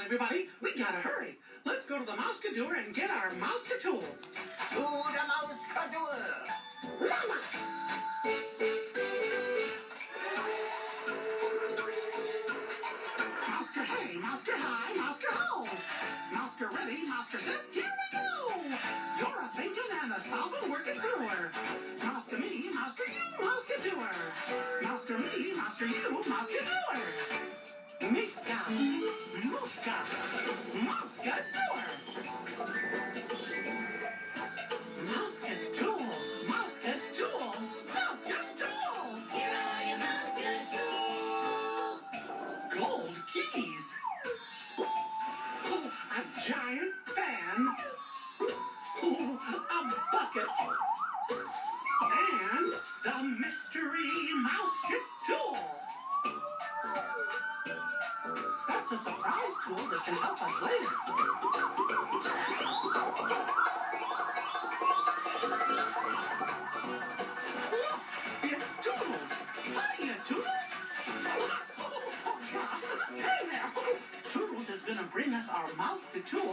everybody. We gotta hurry. Let's go to the Mouseketeer and get our Mouseketools. To the Mouseketeer. Mousker hey, Mousker hi, Mousker ho. Mousker ready, Mousker set, here we go. You're a thinking and a solving, working through her. Mousker me, Mousker you, Mouseketeer. Mousker me, Mousker you, Mouseketeer. Miska, Muska, Mouseketeer. Mouseketools, Mouseketools, Mouseketools. Here are your Mouseketools. Gold keys. Oh, a giant fan. Oh, a bucket. And the mystery Mouseketool. That's a surprise tool that can help us later. Look, it's Toodles. Hiya, Toodles. Hey there. Toodles is going to bring us our Mouseketool.